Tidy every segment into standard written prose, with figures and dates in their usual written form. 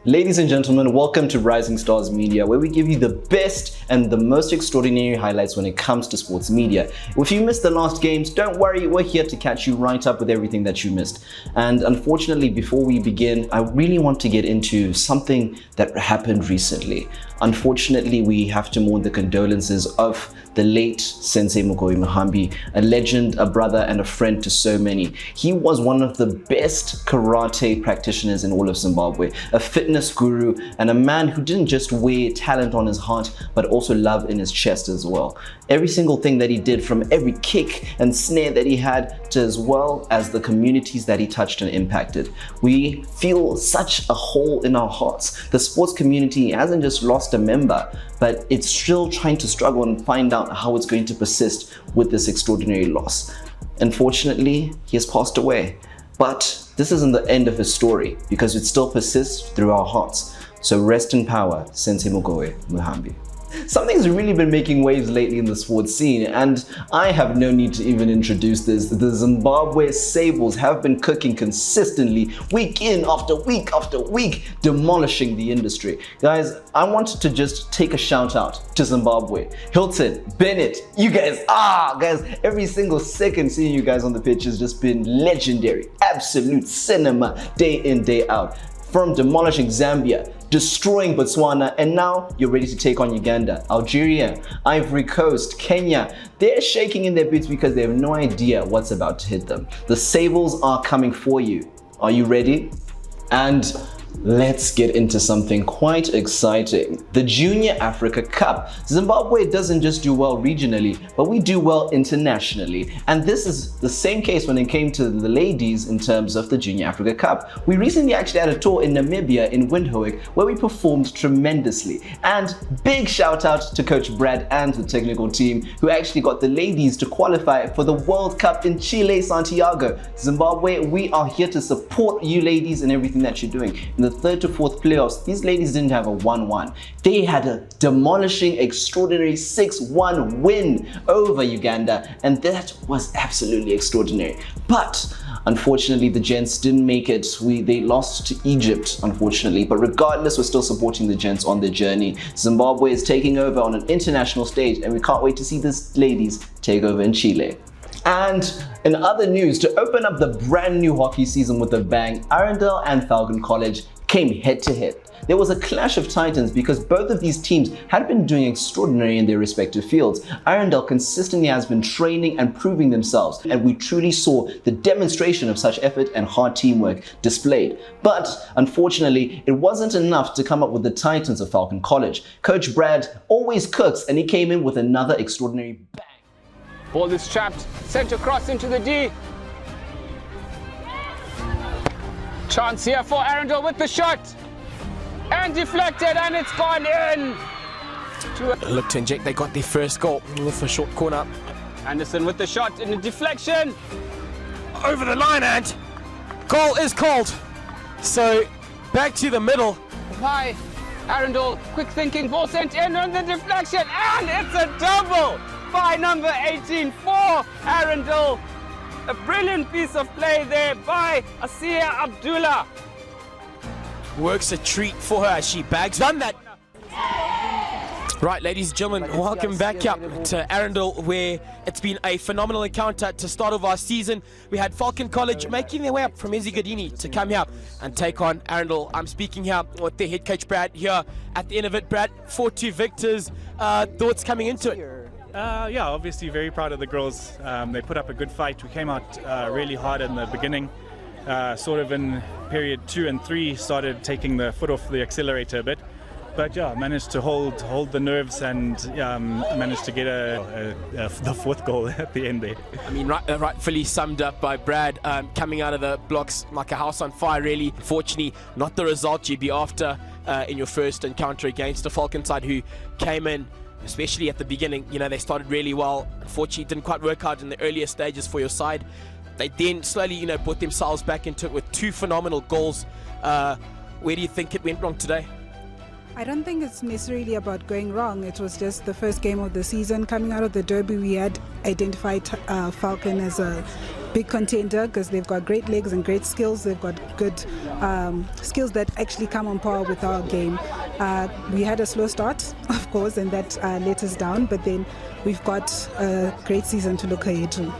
Ladies and gentlemen, welcome to Rising Stars Media, where we give you the best and the most extraordinary highlights when it comes to sports media. If you missed the last games, don't worry, we're here to catch you right up with everything that you missed. And unfortunately, before we begin, I really want to get into something that happened recently. Unfortunately, we have to mourn the condolences of the late Sensei Mugoyi Muhambi, a legend, a brother, and a friend to so many. He was one of the best karate practitioners in all of Zimbabwe, a fitness guru, and a man who didn't just wear talent on his heart, but also love in his chest as well. Every single thing that he did, from every kick and snare that he had, to as well as the communities that he touched and impacted. We feel such a hole in our hearts. The sports community hasn't just lost a member, but it's still trying to struggle and find out how it's going to persist with this extraordinary loss. Unfortunately, he has passed away, but this isn't the end of his story, because it still persists through our hearts. So rest in power, Sensei Mugoyi Muhambi. Something's really been making waves lately in the sports scene, and I have no need to even introduce this. The Zimbabwe Sables have been cooking consistently, week in after week after week, demolishing the industry. Guys, I wanted to just take a shout out to Zimbabwe. Hilton, Bennett, you guys, guys, every single second seeing you guys on the pitch has just been legendary. Absolute cinema, day in, day out. From demolishing Zambia, destroying Botswana, and now you're ready to take on Uganda, Algeria, Ivory Coast, Kenya. They're shaking in their boots because they have no idea what's about to hit them. The Sables are coming for you. Are you ready? And let's get into something quite exciting. The Junior Africa Cup. Zimbabwe doesn't just do well regionally, but we do well internationally. And this is the same case when it came to the ladies in terms of the Junior Africa Cup. We recently actually had a tour in Namibia, in Windhoek, where we performed tremendously. And big shout out to Coach Brad and the technical team, who actually got the ladies to qualify for the World Cup in Chile, Santiago. Zimbabwe, we are here to support you ladies in everything that you're doing. In the third to fourth playoffs, these ladies didn't have a 1-1. They had a demolishing, extraordinary 6-1 win over Uganda, and that was absolutely extraordinary. But unfortunately, the gents didn't make it. They lost to Egypt, unfortunately. But regardless, we're still supporting the gents on their journey. Zimbabwe is taking over on an international stage, and we can't wait to see these ladies take over in Chile. And in other news, to open up the brand new hockey season with a bang, Arundel and Falcon College came head to head. There was a clash of titans because both of these teams had been doing extraordinary in their respective fields. Arundel consistently has been training and proving themselves, and we truly saw the demonstration of such effort and hard teamwork displayed. But unfortunately, it wasn't enough to come up with the titans of Falcon College. Coach Brad always cooks, and he came in with another extraordinary bang. Ball is trapped, sent across into the D. Chance here for Arundel with the shot. And deflected, and it's gone in. Look to inject, they got their first goal with a short corner. Anderson with the shot in the deflection. Over the line, and goal is called. So back to the middle. High, Arundel, quick thinking, ball sent in on the deflection, and it's a double by number 18 for Arundel. A brilliant piece of play there by Asiya Abdullah. Works a treat for her. She bags on that. Right, ladies and gentlemen, welcome back up to Arundel, where it's been a phenomenal encounter to start off our season. We had Falcon College making their way up from Ezigadini to come here and take on Arundel. I'm speaking here with their head coach Brad here at the end of it. Brad, 4-2 victors. Thoughts coming into it? Yeah, obviously very proud of the girls. They put up a good fight. We came out really hard in the beginning. Sort of in period 2 and 3 started taking the foot off the accelerator a bit. But yeah, managed to hold the nerves and managed to get the fourth goal at the end there. I mean, rightfully summed up by Brad, coming out of the blocks like a house on fire, really. Fortunately, not the result you'd be after in your first encounter against the Falcon side, who came in, especially at the beginning. You know, they started really well. Unfortunately, it didn't quite work out in the earlier stages for your side. They then slowly, brought themselves back into it with 2 phenomenal goals. Where do you think it went wrong today? I don't think it's necessarily about going wrong. It was just the first game of the season. Coming out of the derby, we had identified Falcon as a big contender because they've got great legs and great skills. They've got good skills that actually come on par with our game. We had a slow start, of course, and that let us down, but then we've got a great season to look ahead to.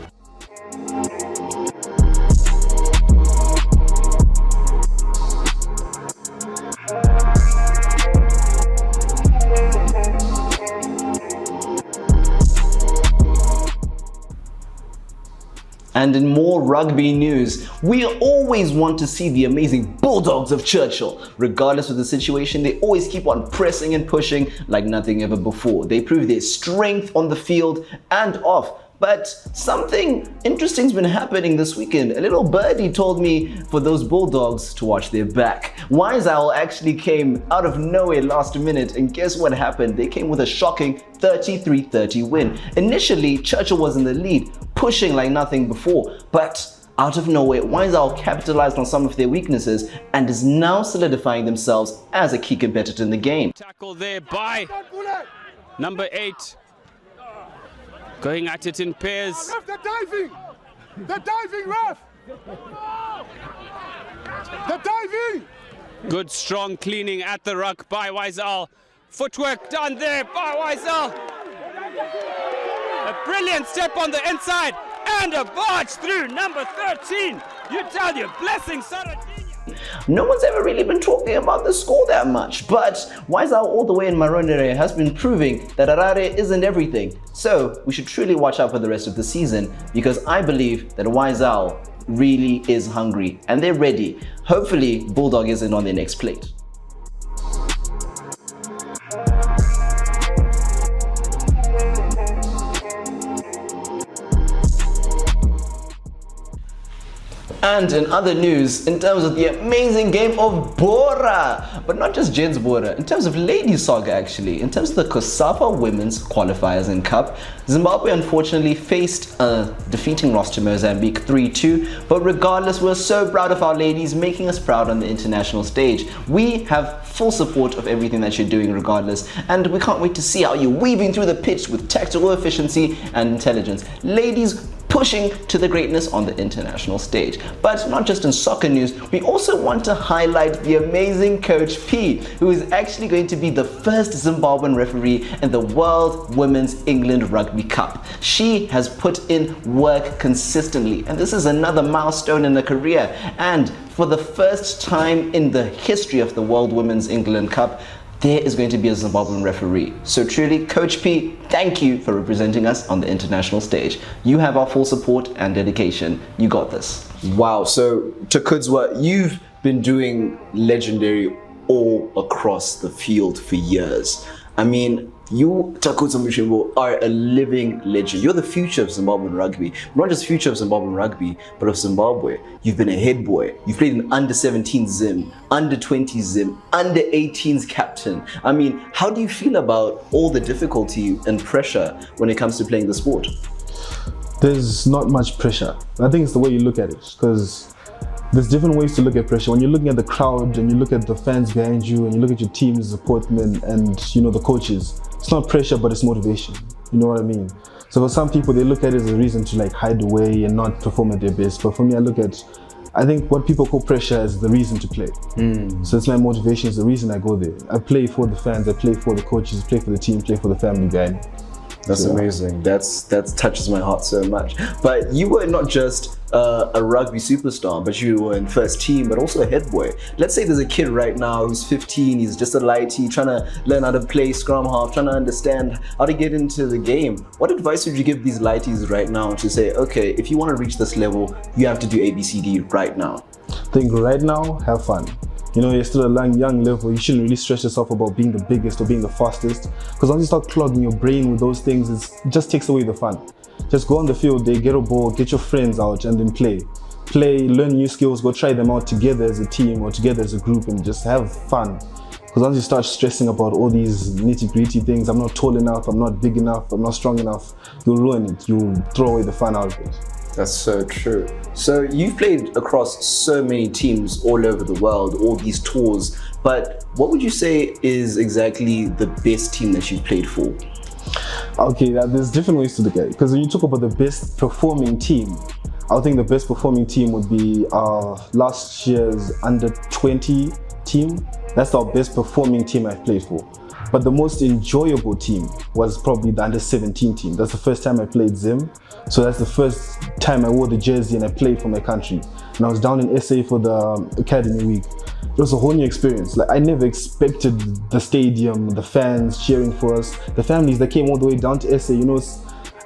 And in more rugby news, we always want to see the amazing Bulldogs of Churchill. Regardless of the situation, they always keep on pressing and pushing like nothing ever before. They prove their strength on the field and off. But something interesting's been happening this weekend. A little birdie told me for those Bulldogs to watch their back. Wise Owl actually came out of nowhere last minute, and guess what happened? They came with a shocking 33-30 win. Initially, Churchill was in the lead, pushing like nothing before, but out of nowhere, Wise Owl capitalized on some of their weaknesses and is now solidifying themselves as a key competitor in the game. Tackle there by number 8. Going at it in pairs. Ref, they're diving! They're diving, ref! They're diving! Good strong cleaning at the ruck by Wise Owl. Footwork done there by Wise Owl. A brilliant step on the inside and a barge through number 13. You tell your blessing, Sarah. No one's ever really been talking about the score that much, but Wise Owl all the way in Marondere has been proving that Harare isn't everything. So we should truly watch out for the rest of the season, because I believe that Wise Owl really is hungry and they're ready. Hopefully Bulldog isn't on their next plate. And in other news, in terms of the amazing game of Bora, but not just gents Bora, in terms of ladies soccer actually, in terms of the COSAFA Women's Qualifiers and Cup, Zimbabwe unfortunately faced a defeating loss to Mozambique 3-2, but regardless, we're so proud of our ladies, making us proud on the international stage. We have full support of everything that you're doing regardless, and we can't wait to see how you're weaving through the pitch with tactical efficiency and intelligence. Ladies, pushing to the greatness on the international stage. But not just in soccer news, we also want to highlight the amazing Coach P, who is actually going to be the first Zimbabwean referee in the World Women's England Rugby Cup. She has put in work consistently, and this is another milestone in her career. And for the first time in the history of the World Women's England Cup, there is going to be a Zimbabwean referee. So truly, Coach P, thank you for representing us on the international stage. You have our full support and dedication. You got this. Wow, so Takudzwa, you've been doing legendary all across the field for years. I mean, you, Takudzwa Mushimbo, are a living legend. You're the future of Zimbabwean rugby. Not just future of Zimbabwean rugby, but of Zimbabwe. You've been a head boy. You've played in under 17 Zim, under 20 Zim, under 18's captain. I mean, how do you feel about all the difficulty and pressure when it comes to playing the sport? There's not much pressure. I think it's the way you look at it, because there's different ways to look at pressure. When you're looking at the crowd and you look at the fans behind you and you look at your team's supportmen and the coaches, it's not pressure, but it's motivation. You know what I mean? So for some people, they look at it as a reason to hide away and not perform at their best. But for me, I think what people call pressure is the reason to play. So it's my motivation, it's the reason I go there. I play for the fans, I play for the coaches, play for the team, play for the family behind me. That's amazing. That touches my heart so much. But you were not just a rugby superstar, but you were in first team, but also a head boy. Let's say there's a kid right now who's 15, he's just a lighty, trying to learn how to play scrum half, trying to understand how to get into the game. What advice would you give these lighties right now to say, okay, if you want to reach this level, you have to do ABCD right now? I think right now, have fun. You're still at a young level, you shouldn't really stress yourself about being the biggest or being the fastest, because once you start clogging your brain with those things, it just takes away the fun. Just go on the field, get a ball, get your friends out and then play. Learn new skills, go try them out together as a team or together as a group and just have fun. Because once you start stressing about all these nitty-gritty things, I'm not tall enough, I'm not big enough, I'm not strong enough, you'll ruin it, you'll throw away the fun out of it. That's so true. So you've played across so many teams all over the world, all these tours, but what would you say is exactly the best team that you've played for? Okay, there's different ways to look at it, because when you talk about the best performing team, I think the best performing team would be last year's under-20 team. That's our best performing team I've played for. But the most enjoyable team was probably the under-17 team. That's the first time I played Zim. So that's the first time I wore the jersey and I played for my country. And I was down in SA for the academy week. It was a whole new experience. Like, I never expected the stadium, the fans cheering for us, the families that came all the way down to SA. You know,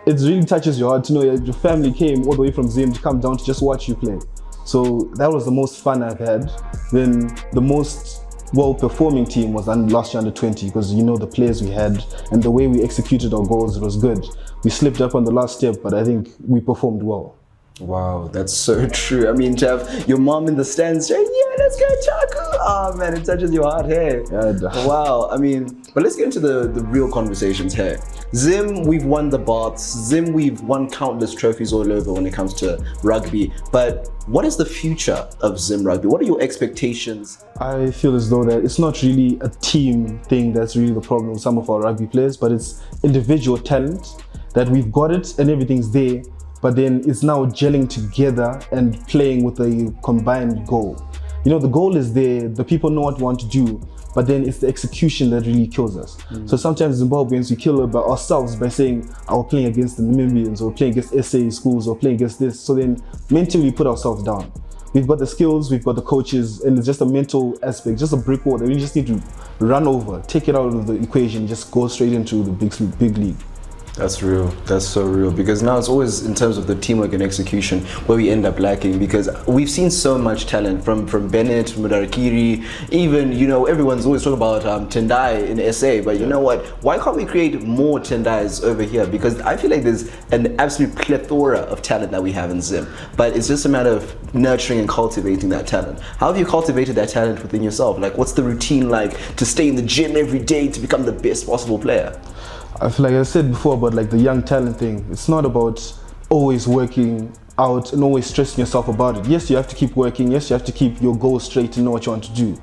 it really touches your heart to know that your family came all the way from Zim to come down to just watch you play. So that was the most fun I've had. Then the most well-performing team was last year under-20, because you know the players we had and the way we executed our goals, it was good. We slipped up on the last step, but I think we performed well. Wow, that's so true. I mean, to have your mom in the stands saying, yeah, let's go Taku. Oh man, it touches your heart here. Yeah, wow, I mean, but let's get into the real conversations here. Zim, we've won the Baths. Zim, we've won countless trophies all over when it comes to rugby. But what is the future of Zim Rugby? What are your expectations? I feel as though that it's not really a team thing that's really the problem with some of our rugby players, but it's individual talent that we've got it and everything's there, but then it's now gelling together and playing with a combined goal. You know, the goal is there, the people know what we want to do, but then it's the execution that really kills us. So sometimes Zimbabweans, we kill ourselves by saying, we're playing against the Namibians, or playing against SA schools, or playing against this. So then mentally we put ourselves down. We've got the skills, we've got the coaches, and it's just a mental aspect, just a brick wall that we just need to run over, take it out of the equation, just go straight into the big league. That's real. That's so real, because now it's always in terms of the teamwork and execution where we end up lacking, because we've seen so much talent from Bennett, from Mudarakiri, even, you know, everyone's always talking about Tendai in SA, but you know what, why can't we create more Tendais over here? Because I feel like there's an absolute plethora of talent that we have in Zim, but it's just a matter of nurturing and cultivating that talent. How have you cultivated that talent within yourself? Like, what's the routine like to stay in the gym every day to become the best possible player? I feel like I said before about like the young talent thing. It's not about always working out and always stressing yourself about it. Yes, you have to keep working. Yes, you have to keep your goals straight to know what you want to do.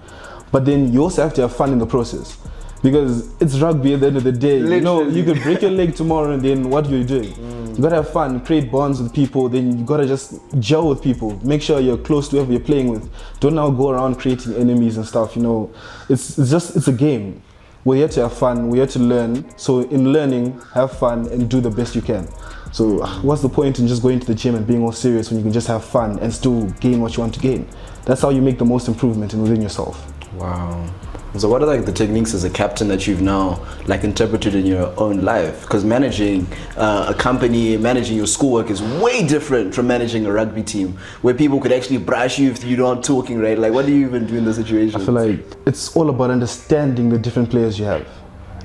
But then you also have to have fun in the process, because it's rugby at the end of the day. Literally. You know, you could break your leg tomorrow and then what are you doing? You gotta have fun, create bonds with people, then you gotta just gel with people. Make sure you're close to whoever you're playing with. Don't now go around creating enemies and stuff, you know. It's a game. We're here to have fun, we're here to learn. So in learning, have fun and do the best you can. So what's the point in just going to the gym and being all serious when you can just have fun and still gain what you want to gain? That's how you make the most improvement within yourself. Wow. So what are like the techniques as a captain that you've now like interpreted in your own life? Because managing a company, managing your schoolwork is way different from managing a rugby team, where people could actually brush you if you're not talking, right? Like, what do you even do in those situations? I feel like it's all about understanding the different players you have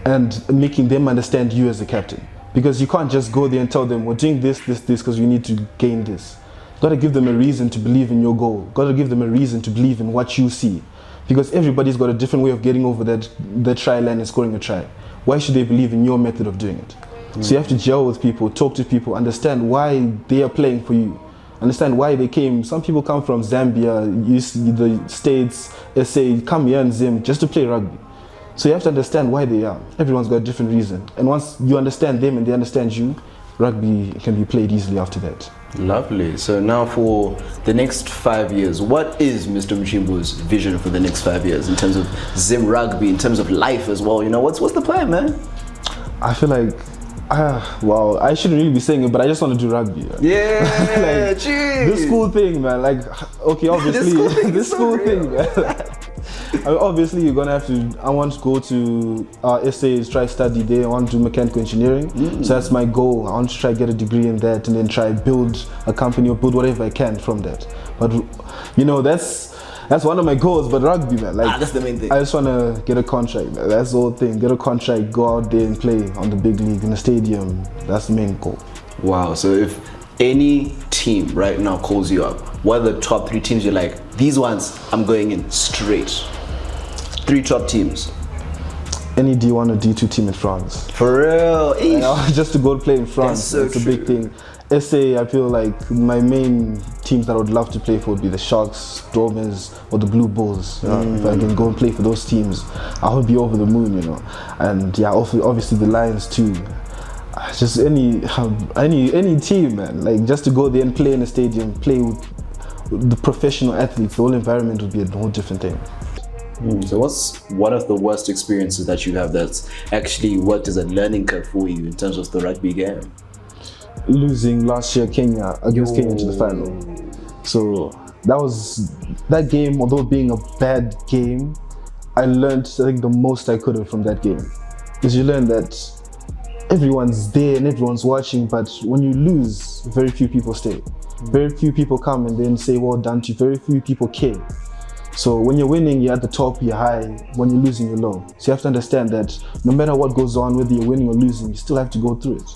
and making them understand you as a captain. Because you can't just go there and tell them, we're doing this, because we need to gain this. You gotta give them a reason to believe in your goal. Gotta give them a reason to believe in what you see. Because everybody's got a different way of getting over that try line and scoring a try. Why should they believe in your method of doing it? So you have to gel with people, talk to people, understand why they are playing for you. Understand why they came. Some people come from Zambia, the States, SA, come here in Zim just to play rugby. So you have to understand why they are. Everyone's got a different reason. And once you understand them and they understand you, rugby can be played easily after that. Lovely. So now for the next 5 years, what is Mr. Mchimbo's vision for the next 5 years in terms of Zim Rugby, in terms of life as well? You know, what's the plan, man? I feel like, wow, I shouldn't really be saying it, but I just want to do rugby. Yeah, like, this school thing, man. Like, okay, obviously, this school thing, man. Obviously, you're gonna have to. I want to go to essays, try study there. I want to do mechanical engineering. So that's my goal. I want to try get a degree in that, and then try build a company or build whatever I can from that. But you know, that's one of my goals. But rugby, man, like that's the main thing. I just wanna get a contract. Man. That's the whole thing. Get a contract, go out there and play on the big league in the stadium. That's the main goal. Wow. So if any team right now calls you up, what are the top 3 teams you're like, these ones I'm going in straight? 3 top teams. Any D1 or D2 team in France. For real? Just to go play in France. That's a big thing. SA, I feel like my main teams that I would love to play for would be the Sharks, Stormers, or the Blue Bulls. If I can go and play for those teams, I would be over the moon, you know. And yeah, obviously the Lions too. Just any team, man. Like just to go there and play in a stadium, play with the professional athletes, the whole environment would be a whole different thing. So what's one of the worst experiences that you have that's actually worked as a learning curve for you in terms of the rugby game? Losing last year Kenya against Kenya to the final. So that game, although being a bad game, I learned I think the most I could have from that game. Because you learn that everyone's there and everyone's watching, but when you lose, very few people stay. Very few people come and then say well done to you. Very few people care. So when you're winning, you're at the top, you're high. When you're losing, you're low. So you have to understand that no matter what goes on, whether you're winning or losing, you still have to go through it.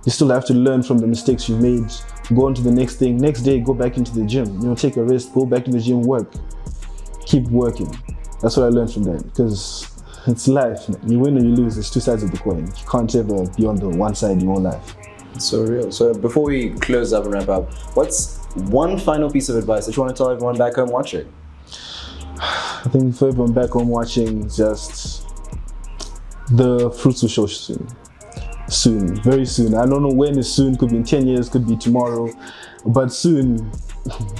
You still have to learn from the mistakes you've made, go on to the next thing. Next day, go back into the gym. Take a rest, go back to the gym, work. Keep working. That's what I learned from that, because it's life, man. You win or you lose, it's two sides of the coin. You can't ever be on the one side your whole life. It's so real. So before we close up and wrap up, what's one final piece of advice that you want to tell everyone back home watching? I think for everyone back home watching, just the fruits will show soon. Soon, very soon. I don't know when is soon, could be in 10 years, could be tomorrow, but soon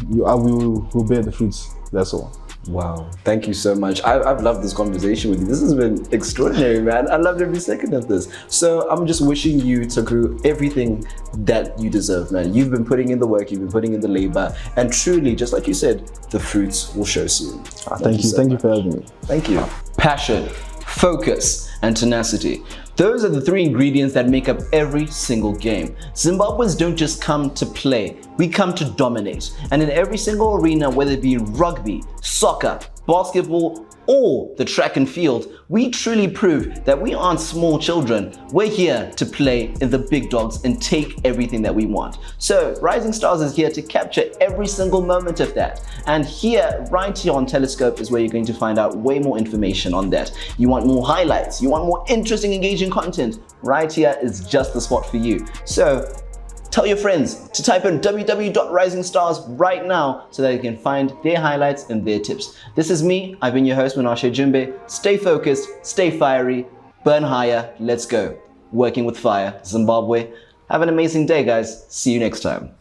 we'll bear the fruits, that's all. Wow, thank you so much. I've loved this conversation with you. This has been extraordinary, man. I loved every second of this. So I'm just wishing you, Taku, everything that you deserve, man. You've been putting in the work, you've been putting in the labor, and truly, just like you said, the fruits will show soon. Thank you for having me. Thank you. Passion, focus, and tenacity. Those are the three ingredients that make up every single game. Zimbabweans don't just come to play, we come to dominate. And in every single arena, whether it be rugby, soccer, basketball, or the track and field, we truly prove that we aren't small children. We're here to play in the big dogs and take everything that we want. So Rising Stars is here to capture every single moment of that. And here, right here on Telescope, is where you're going to find out way more information on that. You want more highlights, you want more interesting, engaging content, right here is just the spot for you. So tell your friends to type in www.risingstars right now so that you can find their highlights and their tips. This is me, I've been your host, Menashe Jumbe. Stay focused, stay fiery, burn higher, let's go. Working with fire, Zimbabwe. Have an amazing day, guys. See you next time.